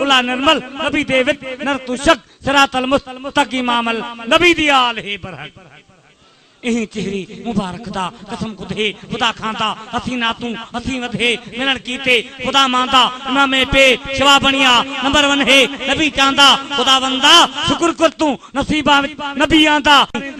उला निर्मल नबी देवित नर तुशक सिरातल मुस्तकीम अमल नबी दी आल है बरहक इही चेहरी मुबारक दा कसम खुदे खुदा खांदा हसीना तू हसी वधे मिलन कीते खुदा मांदा इमाम पे शिवा बनिया नंबर 1 है नबी चांदा खुदा बंदा शुक्र कर तू नसीबा नबी आंदा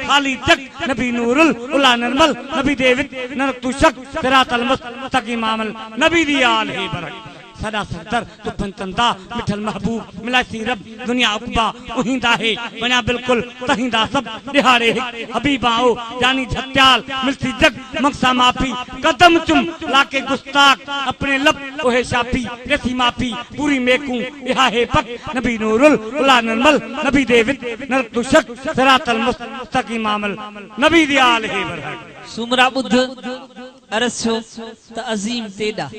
खाली तक नबी नूरुल उला निर्मल नबी देवित नर तुशक सिरातल मुस्तकीम अमल नबी दी आल है बरहक सदा सरदर तू पंचंदा मिठल महबूब मिलासी रब दुनिया उकबा उहिंदा है बना बिल्कुल तहिंदा सब दिहाड़े हबीबा ओ जानी झत्याल मिलती जग मक्सा माफी कदम चुम लाके गुस्ताख अपने लब ओहे शाफी कैसी माफी पूरी मेकू यहा है पक नबी नूरुल उला निर्मल नबी देवित नर तुशक सिरातल मुस्तकीम अमल नबी दी आल है बरहक सुमरा बुद्ध अरसो त अजीम तेदा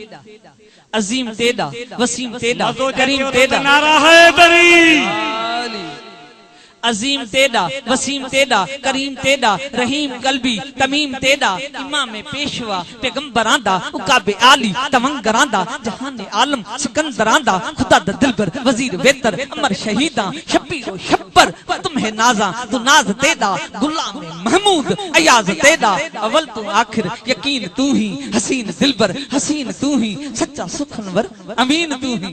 अजीम तेदा वसीम तेदा करीम तेदा नारा है दरी अजीम तेदा वसीम तेदा करीम तेदा रहीम कल्बी तमीम तेदा इमाम पेशवा पैगंबरांदा उकाबे आली तवंगरांदा जहान आलम सिकंदरांदा खुदा दा दिलबर वजीर वेतर अमर शहीदा शब्बीर शब्बर तुम्हें नाजा तू नाज तेदा गुलाम महमूद अयाज तेदा अवल तू आखिर यकीन तू ही हसीन दिलबर हसीन तू ही सच्चा सुखनवर अमीन तू ही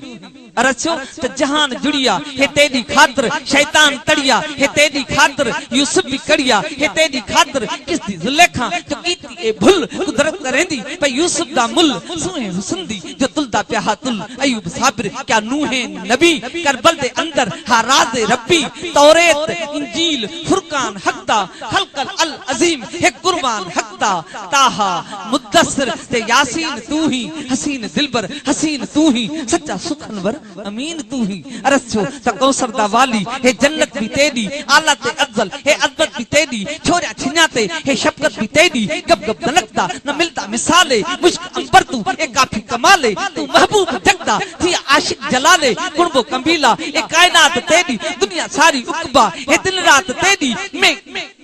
अरसो त जहान जुड़िया हे तेरी खातिर शैतान तड़िया हे तेरी खातिर यूसुफ भी कड़िया हे तेरी खातिर किस दी जुलेखा जो कीती ए भुल कुदरत करेंदी पे यूसुफ दा मुल सुए हुस्न दी जो तुलदा प्याहा तुल अयूब साबिर क्या नूहे नबी करबल दे अंदर हाराज रब्बी तौरेत इंजील फुरकान हकदा खलकल अल अजीम हे कुर्बान हकदा ताहा मुद्दस्सिर ते यासीन तू ही हसीन दिलबर हसीन तू ही सच्चा सुखनवर अमीन तू ही अरसो त कौसर दा वाली हे जन्नत भी तेरी आला ते अफजल हे अजमत भी तेरी छोरा छिन्याते हे शफकत भी तेरी गब गब दलकदा न मिलता मिसाले मुश्क अंबर तू ए काफी कमाले तू महबूब जगदा थी आशिक जलाले कुर्बो कबीला ए कायनात तेरी दुनिया सारी उकबा हे दिन रात तेरी मैं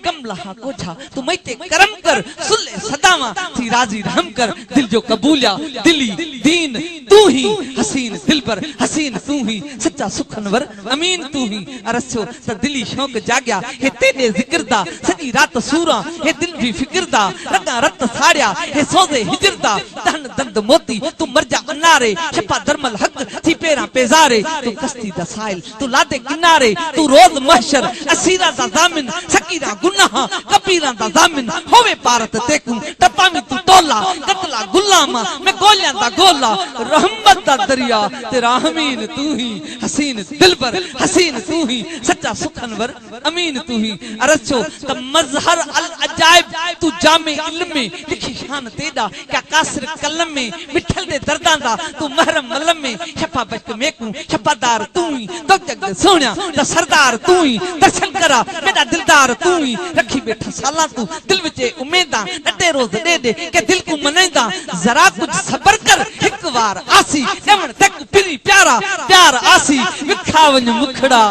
कमला कोछा तू मैते करम कर सुले सदावा थी राजी रहम कर दिल जो कबूलिया दिली दीन तू ही हसीन दिलबर हसीन तू ही सच्चा सुखनवर अमीन तू ही अरसो त दिली शौक जागया हे तेरे जिक्र दा सजी रात सूरा हे दिल भी फिक्र दा रगा रत साड़िया हे सोदे हिजर दा धन दंद मोती तू मरजा अनारे छपा दरमल हक थी पेरा पेजारे तू कस्ती दा साइल तू लादे किनारे तू रोज महशर असीरा दा जामिन सकीरा गुनाह कबीरा दा जामिन होवे पारत तेकू टपामी तू टोला कतला गुलामा मैं गोलियां दा गोला रहमत दा दरिया तेरा अमीन तू ही हसीन दिलबर हसीन तू ही सच्चा सुखनवर अमीन तू ही अरसो त मजहर अल अजाइब तू जामे इल्म में लिखी शान तेदा क्या कासर कलम में मिठल दे दर्दां दा तू महरम मलम में छपा बच मेकू छपादार तू ही तो जग सोनिया द सरदार तू ही दर्शन करा मेरा दिलदार तू ही रखी बैठा साला तू दिल विच उम्मीदां डटे रोज दे दे के दिल को मनाइंदा जरा कुछ सब्र कर एक बार आसी जमन तक पिरी प्यारा प्यार आसी विखावन मुखड़ा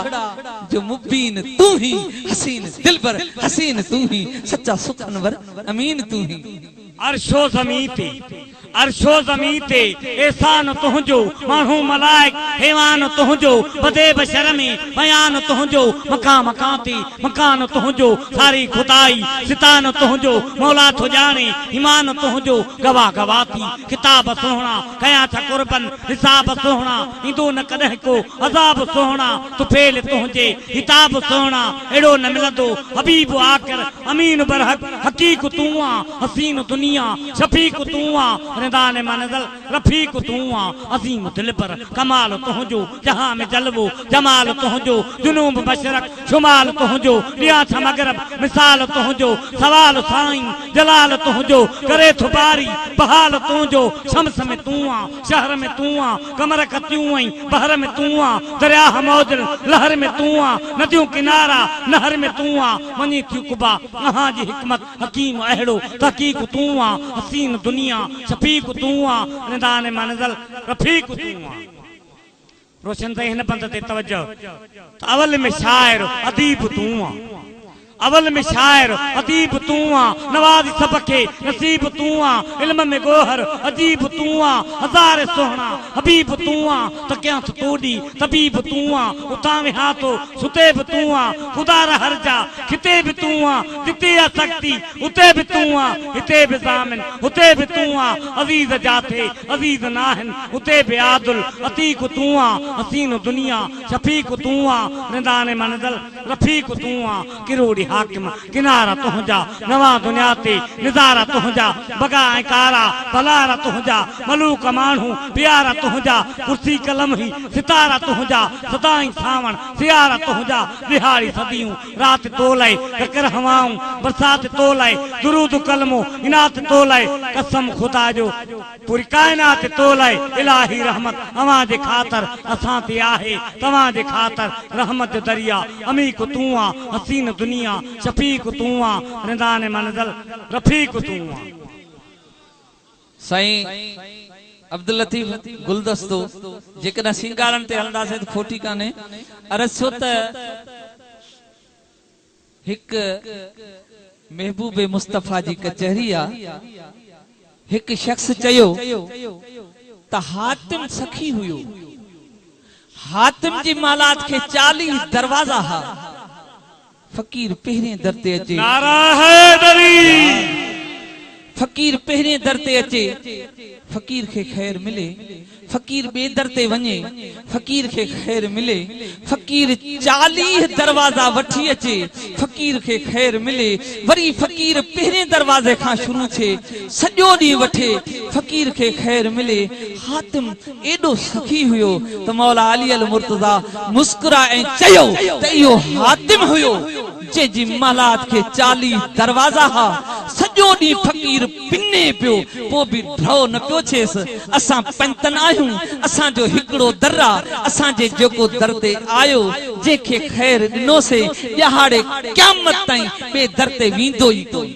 जो मुबीन तू ही हसीन दिलबर हसीन तू ही सच्चा सुखनवर अमीन तू ही अर्शो ज़मीं ते एहसान तुंहिंजो माण्हू मलाइक हैवान तुंहिंजो बदे बशर में बयान तुंहिंजो मकान तुंहिंजो सारी खुदाई सितान तुंहिंजो मौला थो ॼाणे ईमान तुंहिंजो गवाह गवाती किताब सोहणा कया छा कुर्बन हिसाब सोहणा ईंदो न कॾहिं को अज़ाब सोहणा तुफेल तुंहिंजे हिताब सोहणा अहिड़ो न मिलंदो हबीब आकर अमीन बरहक हकीक तूं आ हसीन दुनिया शफीक तूं आ रिदान मनज़ल रफीक तूं आ अज़ीम दिल पर कमाल तुंहिंजो जहां में जलवो जमाल तुंहिंजो जुनूब मशरक शुमाल तुंहिंजो रियाथ मगरब मिसाल तुंहिंजो सवाल साईं जलाल तुंहिंजो करे थुबारी बहाल तुंहिंजो शम्स में तूं आ शहर में तूं आ कमर कतियूं ऐं बहर में तूं आ दरिया मौज लहर में तूं आ नदियूं किनारा नहर में तूं आ वञी थी कुबा अहां जी हिकमत हकीम अहिड़ो तहकीक तूं आ हसीन दुनिया शफीक तूं आ निदान मंज़िल रफीक तूं आ रोशन ते हिन बंद ते तवज्जो अवल में शायर अदीब तूं आ अवल में शायर अदीब तू आ, नवाज सबके नसीब तू आ, इल्म में गोहर अजीब तू आ, हज़ार सोहना हबीब तू आ, त क्या तोड़ी तबीब तू आ, उतां विहा तो सुते भी तू आ, खुदा रा हर जा खिते भी तू आ, जिते आ सकती उते भी तू आ, हिते भी जामिन उते भी तू आ, अजीज जाते अजीज नाहन उते भी आदुल अतीक तू आ, हसीन दुनिया शफीक तू आ, निदान मंजिल रफीक तू आ, किरोड़ी हाकिम किनारा तुंहिंजा नवा दुनिया ते निज़ारा तुंहिंजा बगा ऐं कारा भलारा तुंहिंजा मलूक माण्हू प्यारा तुंहिंजा कुर्सी कलम ही सितारा तुंहिंजा सदाई सावण सियारा तुंहिंजा दिहाड़ी सदियूं राति तो लाए ककर हवाऊं बरसात तो लाए दुरूद कलमो इनात तो लाए कसम खुदा जो पूरी कायनात तो लाए इलाही रहमत अवां जे खातर असां ते आहे तवां जे खातर रहमत जो दरिया अमीक तू आ, हसीन दुनिया शफीक तू आ, निदान मंजिल रफीक तू आ। साईं अब्दुल लतीफ गुलदस्तो जेकॾहिं सिंगारनि ते हलंदासीं त खोटी कान्हे। अर्ज़ु छो त हिकु महबूब मुस्तफ़ा जी कचहरी आहे। हिकु शख्स चयो त हातिम सखी हुयो, हातिम जी मालात के 40 दरवाजा हा, फकीर पहिरें दर ते अचे, नारा हैदरी फकीर पहिरें दर ते अचे, फकीर के खैर मिले, फकीर बे दर ते वञे, फकीर के खैर मिले, फकीर 40 दरवाजा वठी अचे, फकीर के खैर मिले, वरी फकीर पहिरें दरवाजे खां शुरू थे, सॼो ॾींहुं वठे, फकीर के खैर मिले। हातिम एॾो सखी हुयो त मौला अली अल मुर्तज़ा मुस्कुरा ऐं चयो त इहो हातिम हुयो जंहिंजी मालात के 40 दरवाजा हा। सॼो ॾींहुं फकीर पिने पियो, पोइ बि ड्रो न पियो थिएसि। असां पंतन आहियूं, असांजो हिकिड़ो दर आहे, असांजे जेको दर ते आयो जंहिंखे खैर ॾिनोसीं ॾिहाड़े क़यामत ताईं ॿिए दर ते वेंदो ई कोन।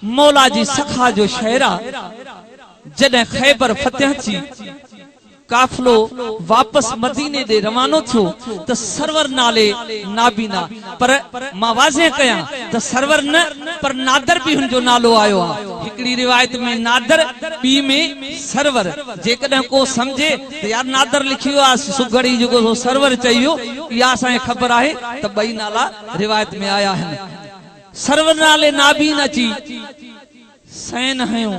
मौला जी सखा जो शहर आहे। जॾहिं खैबर फतेह थी, काफिलो वापस मदीने दे रवानो थियो त सरवर नाले नाबीना, पर मां वाज़े कयां त सरवर न पर नादर भी हुनजो नालो आयो आहे। हिकड़ी रिवायत में नादर, ॿी में सरवर। जेकॾहिं को समझे त यार नादर लिखियो आहे, सुगड़ी जेको सरवर चयो, इहा असांखे ख़बर आहे त ॿई नाला रिवायत में आया आहिनि। सरवर नाले नाबीन अची सैन हयो,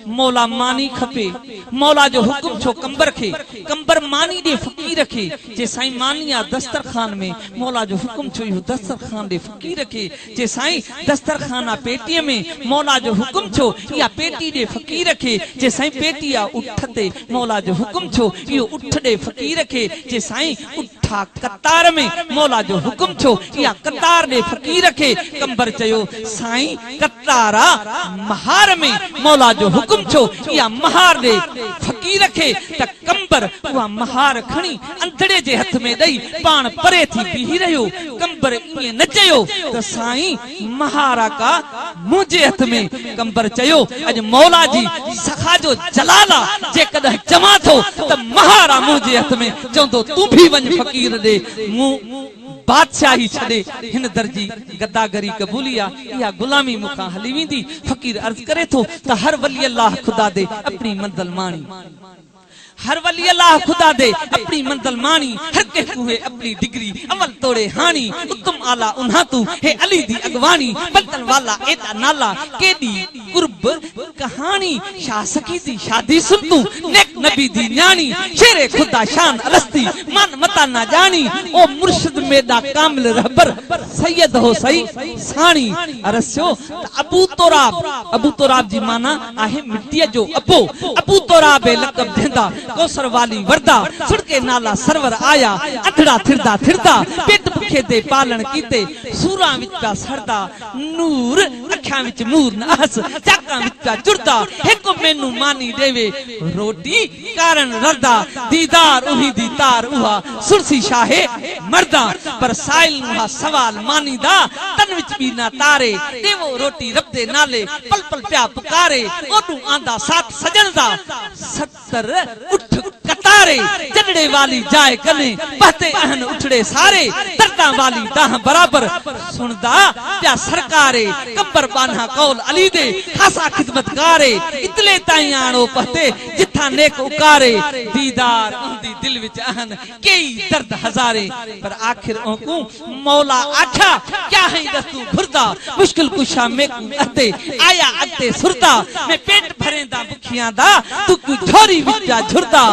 मौला मानी खपे। मौला जो हुक्म छो कंबर खे, कंबर मानी दे फकीर खे, जे साईं मानी आ दस्तरखान में, मौला जो हुक्म छो इहो दस्तरखान दे फकीर खे, जे साईं दस्तरखान आ पेटीअ में, मौला जो हुक्म छो इहा पेटी दे फकीर खे, जे साईं पेटी आ उठ ते, मौला जो हुक्म छो इहो उठ दे फकीर खे, जे साईं उठा कतार में, मौला जो हुक्म छो इहा कतार दे फकीर खे। कंबर चयो साईं कतार आ महार में, मौला जो हुक्म छो या महार दे फकीर खे। त कंबर उहा महार खणी अंधड़े जे हथ में ॾेई पाण परे थी बीही रहियो। कंबर ईअं न चयो त साईं महारा का मुंहिंजे हथ में। कंबर चयो अॼु मौला जी सखा जो जलाला जेकॾहिं चवां थो त महारा मुंहिंजे हथ में, चवंदो तूं बि वञ फकीर ॾे, मूं बादशाही छड़े हिन दर्जी गद्दागरी कबूली आ, या गुलामी मुखां हली वेंदी। फकीर अर्ज करे थो त हर वली अल्लाह खुदा दे अपनी मंजिल माणी, हर वली अल्लाह खुदा दे अपनी मंजिल माणी, हर के कुए अपनी डिग्री अमल तोड़े हानी, उत्तम आला उन्हा तू हे अली दी अगवानी, बदल वाला एदा नाला केदी कुर्ब कहानी, शाह सखी दी शादी सुन तू नेक नबी दी न्याणी, शेरे खुदा शान अलस्ती मन मता ना जानी, ओ मुर्शिद मेदा कामिल रहबर सैयद हो सही साणी। अरस्यो अबू तोराब जी माना आहे मिट्टीअ जो अबो। अबू तोराब लक़ब देंदा कौसर वाली वरदा, सुड़के नाला सरवर आया, अधड़ा थिरदा थिरदा, पेट भुखे दे पालन कीते, सूरा विच पा सरदा, नूर अखां विच मूर न हस, चाकां विच पा जुड़दा, हिक मेनू मानी देवे रोटी कारण रदा, दीदार उही दी तार उहा सुरसी शाहे मर्दा, पर साइल नुहा सवाल मानी दा, तन विच भी ना तारे, देवो रोटी रब दे नाले, पल पल प्या पुकारे, ओडू आंदा साथ सजन दा, 70 उठ कतारे, जड़े वाली जाए कने, बहते अहन उठड़े सारे, दर्दा वाली दाह बराबर सुनदा प्या सरकारे कंबर बाना कौल अली दे खासा खिदमतगारे इतले ताई आनो पहते जिथा नेक उकारे दीदार उंदी दिल विच आहन कई दर्द हजारे पर आखिर ओकू मौला आखा क्या है दस्तू घुरदा मुश्किल कुशा में अते आया अते सुरदा मैं पेट भरेंदा बुखियां दा तू कोई झोरी विचा झुरदा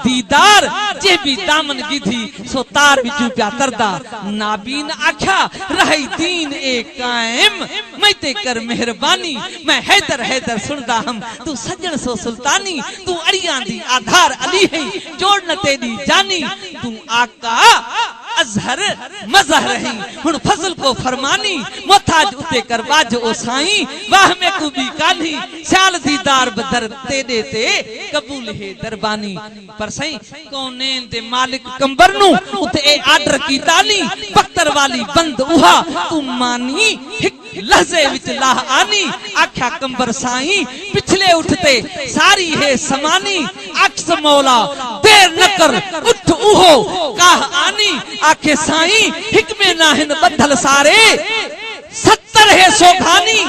दीदार जे भी दामन गिधी सो तार विचू प्या तरदा नाबीन आख्या रही दीन ए कायम मैं ते कर मेहरबानी मैं हैदर हैदर सुनदा हम तू सजन सो सुल्तानी तू अड़ियां दी आधार अली है जोड़ न तेरी जानी तू आका अजहर मजहर रही हुन फजल को फरमानी मोथाज उते कर बाज ओ साईं वाह में कुबी कान्ही शाल दीदार बदर तेरे ते कबूल है दरबानी पर सही कौनेन दे मालिक कंबर नु उते ए आर्डर कीतानी बख्तर वाली बंद उहा तू मानी हिक लहजे विच लाह आनी आख्या कंबर साईं पिछले उठते सारी है समानी अक्स मौला देर न कर उठ उहो काह आनी आखे साईं हिकमे नाहिन बदल सारे 70 है सोभानी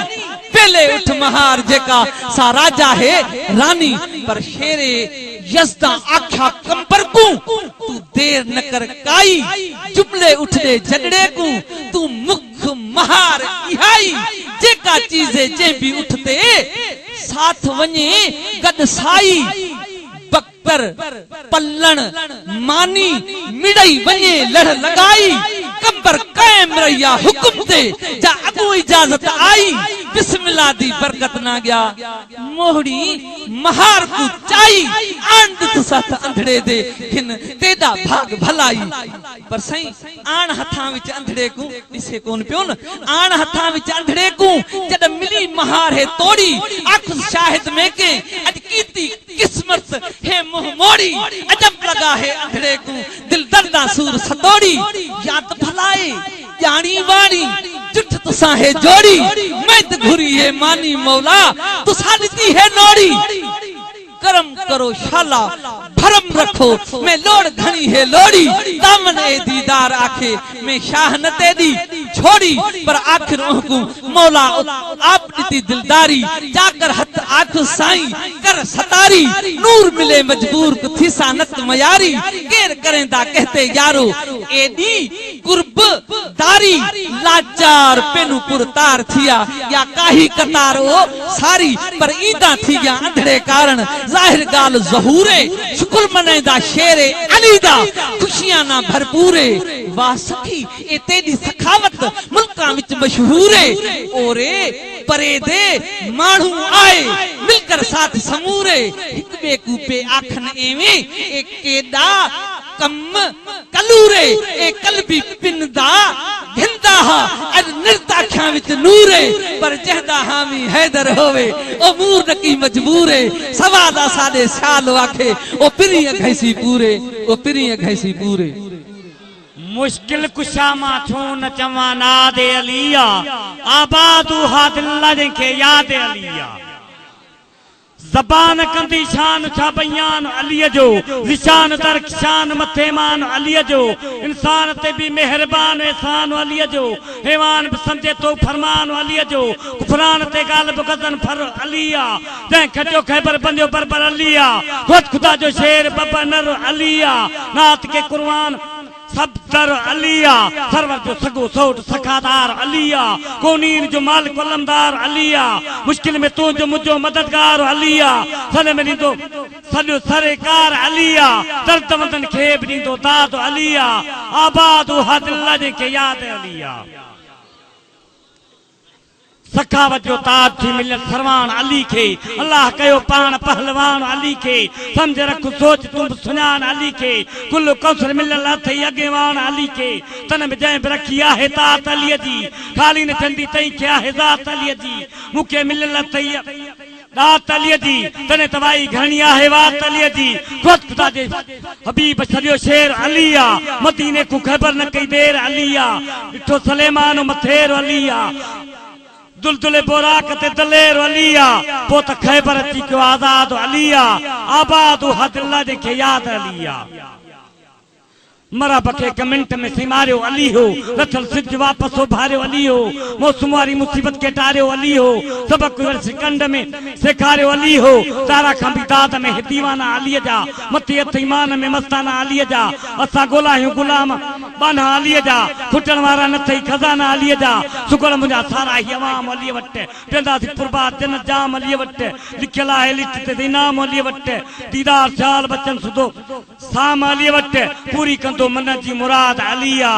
पहले उठ महार जेका सा राजा है रानी पर शेरे यज़दा आख्या कंबर को तू देर न कर काई जुमले उठने जगड़े को तू मुख महार इहाई जेका चीजे जे भी उठते साथ वने गद साई बक्तर पल्लण मानी मिड़ई वने लड़ लगाई कंबर कायम रहिया हुक्म दे जा अगो इजाजत आई बिस्मिल्लाह दी बरकत ना गया मोहड़ी महार को चाई आंद साथ अंधड़े दे हिन तेदा भाग भलाई पर सही आण हथा विच अंधड़े को दिसे कोन पियो न आण हथा विच अंधड़े को जद मिली महार है तोड़ी आंख शाहिद में के अज कीती किस्मत है मुंह मोड़ी अजब लगा है अंधड़े को दिल दर्दा सूर सतोड़ी याद भलाई जानी वाणी जुठ तुसा है जोड़ी मैं तो घुरी है मानी मौला तुसा दी है नोड़ी करम करो शाला भरम रखो मैं लोड़ घनी है लोड़ी दामन ए दीदार आखे मैं शाह न तेदी छोड़ी पर आखिर उनको मौला आप दी दिलदारी जाकर हथ आंख साईं कर सतारी नूर मिले मजबूर को थी सानत मयारी केर करेंदा कहते यारो एदी कुर्ब दारी लाचार पेनु पुरतार थिया या काही कतारो सारी पर ईदा थी या अंधड़े कारण जाहिर गाल ज़हूरे शुक्र मनेदा शेरे अलीदा खुशियां ना भरपूरे वाह सखी ए तेरी सखावत मुल्का विच मशहूरे ओरे परे दे मानू आए मिलकर साथ समूरे हिकबे कूपे आखन एवे ए केदा कम कलूरे ए कलबी पिनदा घिंदा हा अज निर्ता ख्या विच नूरे पर जहदा हामी हैदर होवे ओ मूर नकी मजबूरे सवादा सादे साल वाखे ओ पिरी घैसी पूरे ओ पिरी घैसी पूरे मुश्किल कुशा मा छो न चवा नादे अलिया आबादू हादिल्ला के याद अलिया ज़बान कंदी शान छा बयान अलीअ जो निशान दर शान मथे मान अलीअ जो इंसान ते भी मेहरबान एहसान अलीअ जो हैवान भी समझे तो फरमान अलीअ जो कुफरान ते गालिब गज़न फर अलिया जै खटो खैबर बंदियो बरबर अलिया खुद खुदा जो शेर बब्बा नर अलिया नात के कुर्बान सब दर अलिया सरवर जो सगो सोट सखादार अलिया कोनीर जो मालिक अलमदार अलिया मुश्किल में तू जो मुझो मददगार अलिया सने में नींदो सजो सरकार अलिया दर्द वंदन खेब नींदो दाद अलिया आबाद हदल्ला के याद अलिया सखावत जो ताज थी मिलत सरवान अली के अल्लाह कयो पान पहलवान अली के समझ रख सोच तुम सुनान अली के कुल कौसर मिलल थई अगेवान अली के तन में जय रखिया है तात अली जी खाली ने चंदी तई क्या है जात अली जी मुके मिलल थई दात अली जी तने तवाई घणिया है वात अली जी खुद खुदा जे हबीब सजो शेर अलिया मदीने को खबर न कई देर अलिया इठो सलेमान मथेर अलिया दुलदुले बोराक ते दलेर अलिया पोत खैबर अची को आजाद अलिया आबाद हदल्ला जे के याद अलिया मरब के एक मिनट में सिमारियो अली हो, रथल सिज वापस उभारियो अली हो, मौसम वारी मुसीबत के टारियो अली हो, सबक सिकंड में सेखारियो अली हो, तारा खां भी दाद में दीवाना अली जा, मती हथ ईमान में मस्ताना अली जा, असा गोलाहियूं गुलाम बाना अली जा, खुटण वारा न थई खजाना अली जा, शुक्र मुंहिंजा सारा ही अवाम अली वट, पेंदासी कुर्बात जन जाम अली वट, लिखियल आहे लिस्ट ते इनाम अली वट, दीदार शाल बचन सुधो साम अली वट, पूरी कंदो मन जी मुराद अलिया,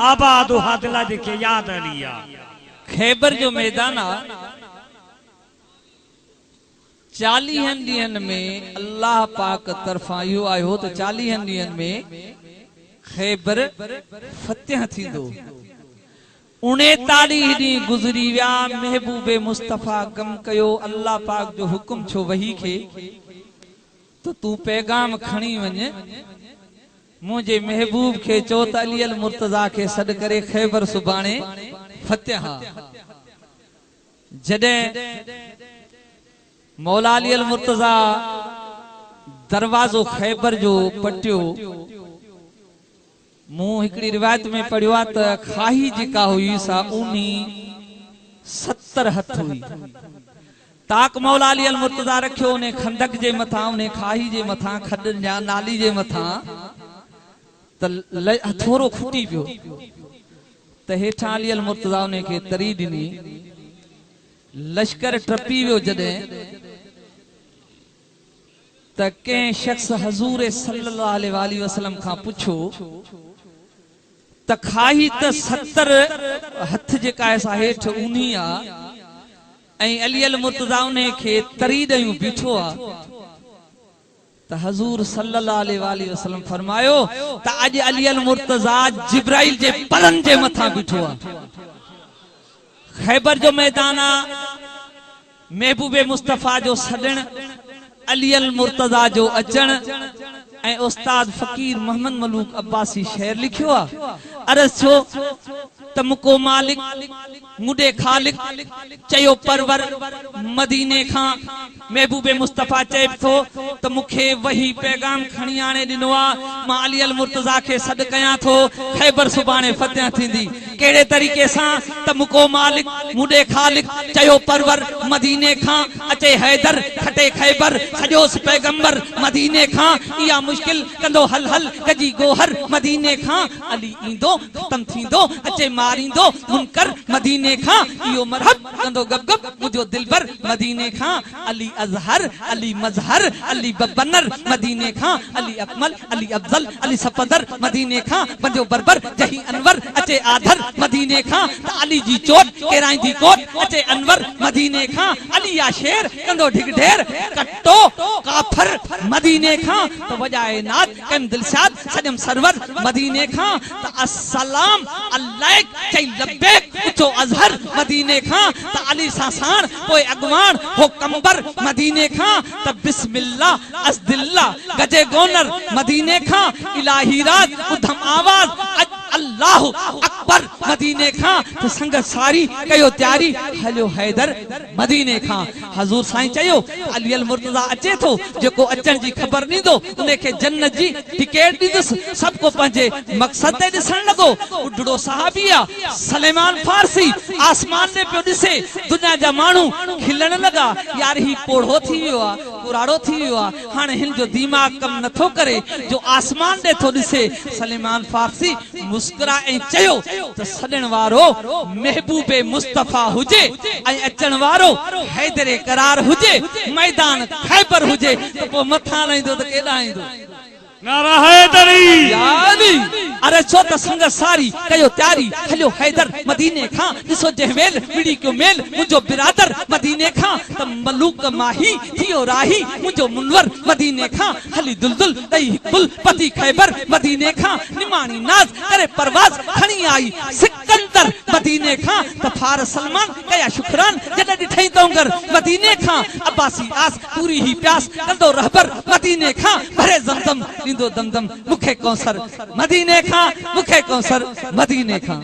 आबाद हादिला जेके याद अलिया। खैबर जो मैदान आ 40 ॾींहनि में अल्लाह पाक तरफां इहो आयो त 40 ॾींहनि में खैबर फतह थींदो। 39 ॾींहं गुज़री विया, महबूबे मुस्तफ़ा गम कयो, अल्लाह पाक जो हुकुम छो वही खे त तू पैगाम खणी वञ, मुझे महबूब के चो त अली अल मुर्तजा के सड करे खैबर सुबाणे फतह। जडे मौला अली अल मुर्तजा दरवाजो खैबर जो पटियो, मूं हिकड़ी रिवायत में पढ़ियो आ त खाही जेका हुई सा ऊनी 70 हथ हुई। ताक मौला अली अल मुर्तजा रखियो उन्हें खंदक जे मथा, उन्हें खाही जे मथा, खड नाली जे मथा त हथोरो फूटी पियो त हेठां अली अल मुर्तजा उन्हें के तरी ॾिनी। लश्कर टपी वियो जॾहिं त कंहिं शख्स हज़ूर सल्लल्लाहु अलैहि वसल्लम खां पुछो त खाही त 70 हथ जेका आहे सा हेठि ऊनी आ ऐं अली अल मुर्तजा उन्हें के तरी ॾेयूं बीठो आ त हजूर सल्लल्लाहु अलैहि वसल्लम फरमायो त अज अली अल मुर्तजा जिब्राइल जे पलंग जे मथा बीठो आ। खैबर जो मैदान आ, महबूबे मुस्तफ़ा जो सडण, अली अल मुर्तजा जो अचण ऐं उस्ताद फकीर मोहम्मद मलूक अब्बासी शेर लिखियो आ। अर्ज़ छो त मुको मालिक मुडे खालिक चयो परवर मदीने खां महबूबे मुस्तफ़ा चए थो त मुखे वही पैगाम खणी आणे ॾिनो आ, मां अली अल मुर्तजा खे सॾ कयां थो, खैबर सुभाणे फतह थींदी। कहिड़े तरीक़े सां त मुको मालिक मुडे खालिक चयो परवर मदीने खां अचे हैदर खटे खैबर, सॼोस पैगंबर मदीने खां, इहा मुश्किल कंदो हल हल कजी गोहर मदीने खां, अली ईंदो ख़तम थींदो अचे मारींदो मुनकर मदीने खां, इहो मरहब कंदो गब गब मुंहिंजो दिलबर मदीने खां, अली अज़हर अली मज़हर अली बबनर मदीने खां, अली अकमल अली अफजल अली सफदर मदीने खां, बंदो बरबर जही अनवर अचे आधर मदीने खां, त अली जी चोट केराईंदी कोट अचे अनवर मदीने खां, अली या शेर कंदो ढिग ढेर कट्टो काफर मदीने खां, त वजाए नाद कम दिलशाद सजम सरवर मदीने खां, त अस्सलाम अलैक चई लब्बैक उचो अज़हर मदीने खां, त अली सासाण पोइ अगवान हो कंबर मदीने खां, त बिस्मिल्लाह अस्दिल्ला गजे गोनर मदीने खां, इलाही रात उधम आवाज अल्लाह अकबर मदीने खां, त संग सारी कयो तैयारी हलियो हैदर मदीने खां। हजूर साईं चयो अली अल मुर्तजा अचे थो, जेको अचण जी ख़बर ॾींदो उन खे जन्नत जी टिकट ॾींदुसि। सब को पंहिंजे मक़सद ते ॾिसण लॻो। उडड़ो सहाबी आहे सलेमान फारसी, आसमान में पियो ॾिसे, दुनिया जा माण्हू खिलण लॻा, यार ही पोढ़ो थी वियो आहे, पुराड़ो थी वियो आहे, हाणे हिन जो दिमाग़ कम नथो करे जो आसमान ॾे थो ॾिसे। सलेमान फारसी मुस्कुरा ऐं चयो त सॾण वारो महबूबे मुस्तफ़ा हुजे ऐं अचण वारो हैदरे करार हुजे, मैदान खैबर हुजे, त पोइ मथां लहींदो त केॾां ईंदो। नारा हैदरी यानी अरे छो त संग सारी कयो तैयारी हलियो हैदर मदीने खां, ॾिसो जहवेल विड़ी क्यों मेल मुंहिंजो बिरादर मदीने खां, त मलूक माही थियो राही मुंहिंजो मुनवर मदीने खां, हली दुलदुल ॾई हिकबुल पति खैबर मदीने खां, निमाणी नाज़ करे परवाज़ खणी आई सिकंदर मदीने खां, त फारस सलमान कया शुक्रान जॾहिं ॾिठई तोंगर मदीने खां, अब्बासी आस पूरी ही प्यास कंदो रहबर मदीने खां, भरे ज़मज़म ॾींदो दमदम मुखे कौसर मदीने खां। खां मुखे कौसर मदीने खां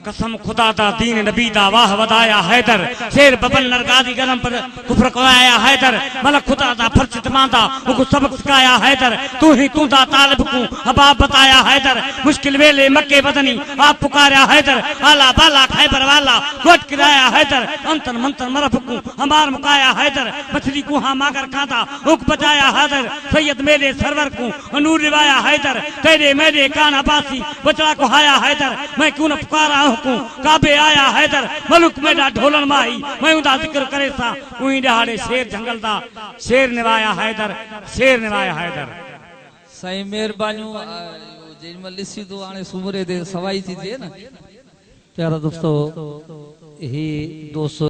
कसम खुदा दा दीन नबी दा वाह वदाया हैदर शेर बबन नरगादी गरम पर कुफर कराया हैदर मलक खुदा दा फर्ज तमांदा उको सबक सिखाया हैदर तू ही तू दा तालिब को हबाब बताया हैदर मुश्किल वेले मक्के बदनी आप पुकारा हैदर आला बाला खैबर वाला गोट किराया हैदर अंतर मंतर मरफ को हमार मुकाया हैदर मछली को हम आकर खाता उक बचाया हैदर सैयद मेरे सरवर को नूर रिवाया हैदर तेरे मेरे कान अब्बासी बचड़ा को हाया हैदर मैं क्यों न पुकारा हूं काबे आया हैदर मलुक मेरा ढोलन माही मैं उदा जिक्र करे सा उही दहाड़े शेर जंगल दा शेर निवाया हैदर शेर निवाया हैदर सही मेहरबानियों जेमल ॾिसी तो हाणे सूमरे ते सवाई थी थिए न प्यारा दोस्तों ही 200